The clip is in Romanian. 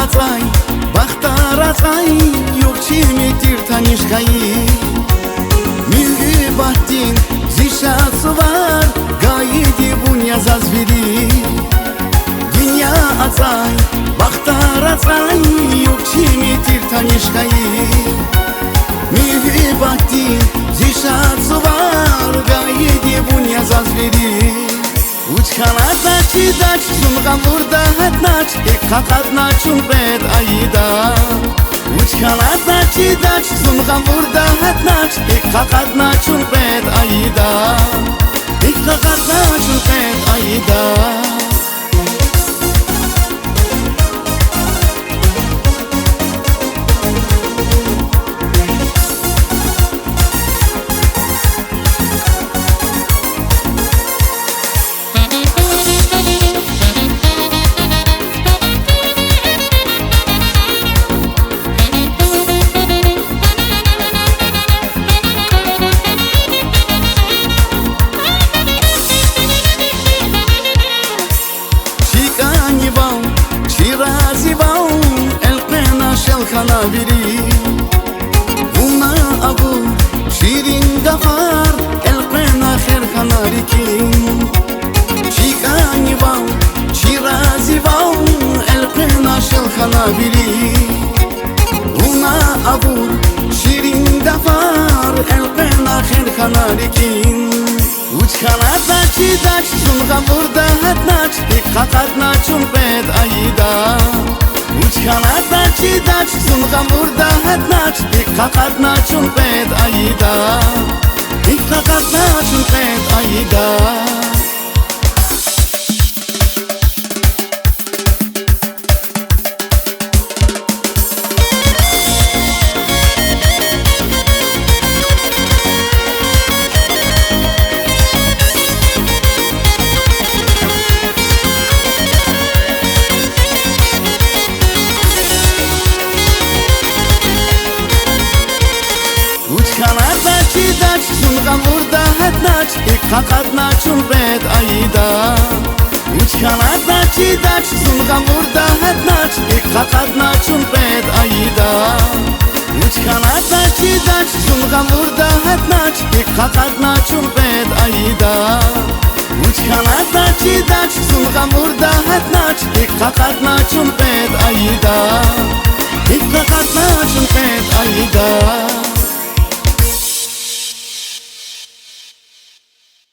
ацай бахтар ацай yok çimitir tanışkayı Milgü bahtin zişası var Gayidi bunya zazviri Dünya ацай бахтар ацай yok çimitir tanışkayı Milgü bahtin zişası var Gayidi bunya zazviri Uçkanada çidaç, sunğan burada hatnaç Kakadna çumpet ayida Uçkanada çidaç, sunğan burada hatnaç Kakadna çumpet ayida Kakadna çumpet ayida Kanabiri Buna abu şirin gafar Elqena kher kanarikin Şikani vav şirazi vav Elqena şel kanabiri Buna abu şirin gafar Elqena kher kanarikin Uçkanada çidaç sunğan burada hatnaç Kakadna çumpet ayida Uçkanada çidaç, sunğan burada hatnaç Kakadna çumpet ayida Kakadna çumpet ayida Uçkanada çidaç, sunğan burada hatnaç Kakadna çumpet ayida Uçkanada çidaç, sunğan burada hatnaç Kakadna çumpet ayida Uçkanada çidaç, sunğan burada hatnaç Kakadna çumpet ayida Uçkanada çidaç, sunğan burada hatnaç Kakadna çumpet ayida Kakadna çumpet ayida